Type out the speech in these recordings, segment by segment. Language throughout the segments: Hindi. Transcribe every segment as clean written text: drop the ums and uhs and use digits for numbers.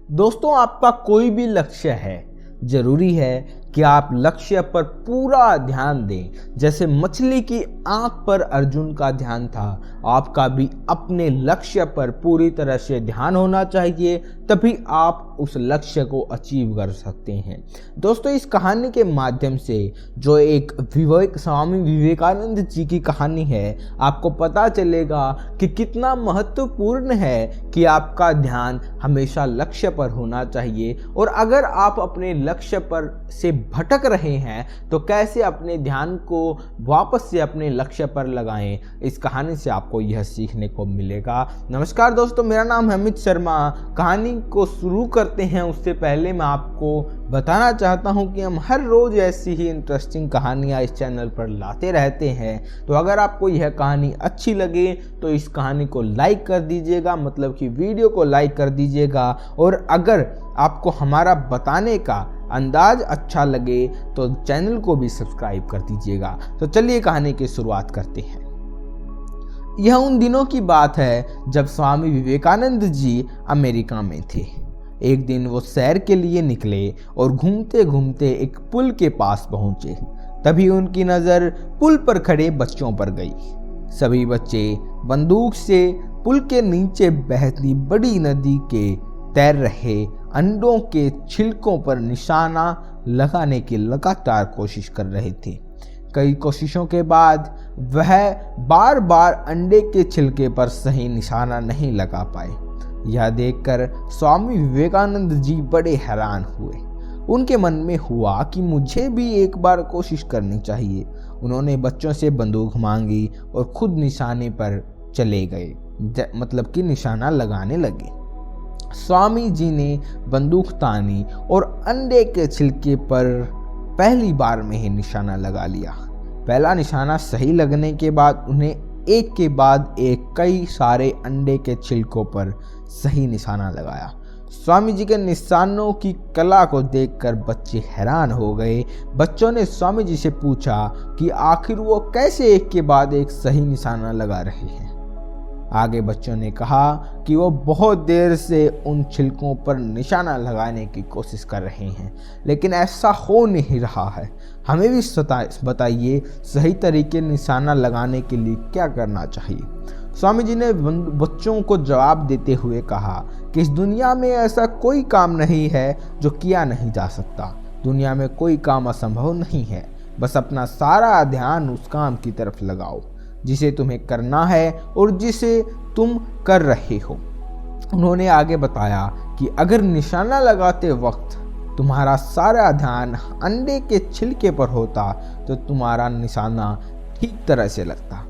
दोस्तों, आपका कोई भी लक्ष्य है, जरूरी है कि आप लक्ष्य पर पूरा ध्यान दें। जैसे मछली की आंख पर अर्जुन का ध्यान था, आपका भी अपने लक्ष्य पर पूरी तरह से ध्यान होना चाहिए, तभी आप उस लक्ष्य को अचीव कर सकते हैं। दोस्तों, इस कहानी के माध्यम से जो एक स्वामी विवेकानंद जी की कहानी है, आपको पता चलेगा कि कितना महत्वपूर्ण है कि आपका ध्यान हमेशा लक्ष्य पर होना चाहिए। और अगर आप अपने लक्ष्य पर से भटक रहे हैं तो कैसे अपने ध्यान को वापस से अपने लक्ष्य पर लगाएं, इस कहानी से आपको यह सीखने को मिलेगा। नमस्कार दोस्तों, मेरा नाम है अमित शर्मा। कहानी को शुरू करते हैं उससे पहले मैं आपको बताना चाहता हूं कि हम हर रोज ऐसी ही इंटरेस्टिंग कहानियां इस चैनल पर लाते रहते हैं। तो अगर आपको यह कहानी अच्छी लगे तो इस कहानी को लाइक कर दीजिएगा, मतलब कि वीडियो को लाइक कर दीजिएगा। और अगर आपको हमारा बताने का अंदाज अच्छा लगे तो चैनल को भी सब्सक्राइब कर दीजिएगा। तो चलिए कहानी की शुरुआत करते हैं। यह उन दिनों की बात है जब स्वामी विवेकानंद जी अमेरिका में थे। एक दिन वो सैर के लिए निकले और घूमते घूमते एक पुल के पास पहुंचे। तभी उनकी नज़र पुल पर खड़े बच्चों पर गई। सभी बच्चे बंदूक से पुल के नीचे बहती बड़ी नदी के तैर रहे अंडों के छिलकों पर निशाना लगाने की लगातार कोशिश कर रहे थे। कई कोशिशों के बाद वह बार बार अंडे के छिलके पर सही निशाना नहीं लगा पाए। यह देखकर स्वामी विवेकानंद जी बड़े हैरान हुए। उनके मन में हुआ कि मुझे भी एक बार कोशिश करनी चाहिए। उन्होंने बच्चों से बंदूक मांगी और खुद निशाने पर चले गए, मतलब कि निशाना लगाने लगे। स्वामी जी ने बंदूक तानी और अंडे के छिलके पर पहली बार में ही निशाना लगा लिया। पहला निशाना सही लगने के बाद उन्हें एक के बाद एक कई सारे अंडे के छिलकों पर सही निशाना लगाया। स्वामी जी के निशानों की कला को देखकर बच्चे हैरान हो गए। बच्चों ने स्वामी जी से पूछा कि आखिर वो कैसे एक के बाद एक सही निशाना लगा रहे हैं। आगे बच्चों ने कहा कि वो बहुत देर से उन छिलकों पर निशाना लगाने की कोशिश कर रहे हैं, लेकिन ऐसा हो नहीं रहा है। हमें भी बताइए, सही तरीके निशाना लगाने के लिए क्या करना चाहिए। स्वामी जी ने बच्चों को जवाब देते हुए कहा कि इस दुनिया में ऐसा कोई काम नहीं है जो किया नहीं जा सकता। दुनिया में कोई काम असंभव नहीं है, बस अपना सारा ध्यान उस काम की तरफ लगाओ जिसे तुम्हें करना है और जिसे तुम कर रहे हो। उन्होंने आगे बताया कि अगर निशाना लगाते वक्त तुम्हारा सारा ध्यान अंडे के छिलके पर होता तो तुम्हारा निशाना ठीक तरह से लगता।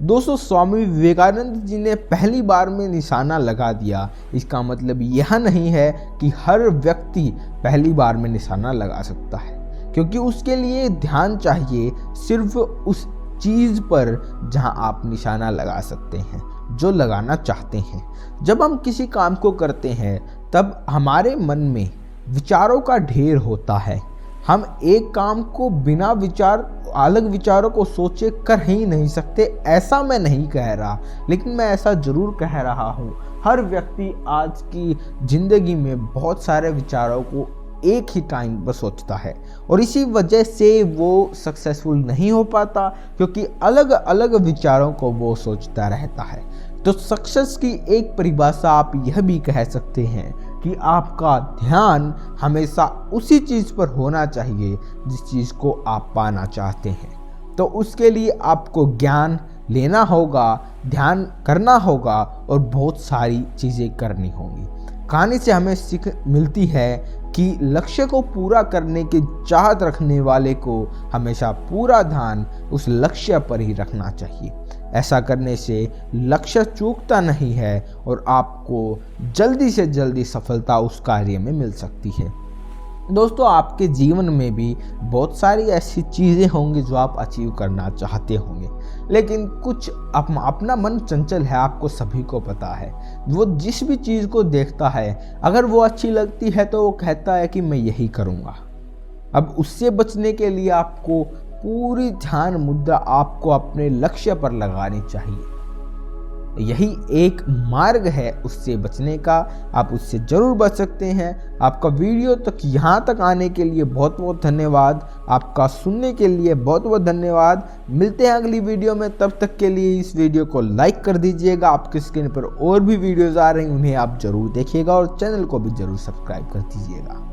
दोस्तों, स्वामी विवेकानंद जी ने पहली बार में निशाना लगा दिया। इसका मतलब यह नहीं है कि हर व्यक्ति पहली बार में निशाना लगा सकता है, क्योंकि उसके लिए ध्यान चाहिए सिर्फ उस चीज़ पर जहां आप निशाना लगा सकते हैं, जो लगाना चाहते हैं। जब हम किसी काम को करते हैं तब हमारे मन में विचारों का ढेर होता है। हम एक काम को बिना अलग विचारों को सोचे कर ही नहीं सकते। ऐसा मैं नहीं कह रहा, लेकिन मैं ऐसा जरूर कह रहा हूँ। हर व्यक्ति आज की जिंदगी में बहुत सारे विचारों को एक ही टाइम पर सोचता है और इसी वजह से वो सक्सेसफुल नहीं हो पाता, क्योंकि अलग अलग विचारों को वो सोचता रहता है। तो सक्सेस की एक परिभाषा आप यह भी कह सकते हैं कि आपका ध्यान हमेशा उसी चीज़ पर होना चाहिए जिस चीज़ को आप पाना चाहते हैं। तो उसके लिए आपको ज्ञान लेना होगा, ध्यान करना होगा और बहुत सारी चीज़ें करनी होंगी। कहानी से हमें सीख मिलती है कि लक्ष्य को पूरा करने की चाहत रखने वाले को हमेशा पूरा ध्यान उस लक्ष्य पर ही रखना चाहिए। ऐसा करने से लक्ष्य चूकता नहीं है और आपको जल्दी से जल्दी सफलता उस कार्य में मिल सकती है। दोस्तों, आपके जीवन में भी बहुत सारी ऐसी चीज़ें होंगी जो आप अचीव करना चाहते होंगे, लेकिन कुछ अपना मन चंचल है, आपको सभी को पता है। वो जिस भी चीज़ को देखता है, अगर वो अच्छी लगती है तो वो कहता है कि मैं यही करूँगा। अब उससे बचने के लिए आपको पूरी ध्यान मुद्रा आपको अपने लक्ष्य पर लगानी चाहिए। यही एक मार्ग है उससे बचने का। आप उससे ज़रूर बच सकते हैं। आपका वीडियो तक यहाँ तक आने के लिए बहुत बहुत धन्यवाद। आपका सुनने के लिए बहुत बहुत धन्यवाद। मिलते हैं अगली वीडियो में, तब तक के लिए इस वीडियो को लाइक कर दीजिएगा। आपकी स्क्रीन पर और भी वीडियोज़ आ रही हैं, उन्हें आप ज़रूर देखिएगा और चैनल को भी ज़रूर सब्सक्राइब कर दीजिएगा।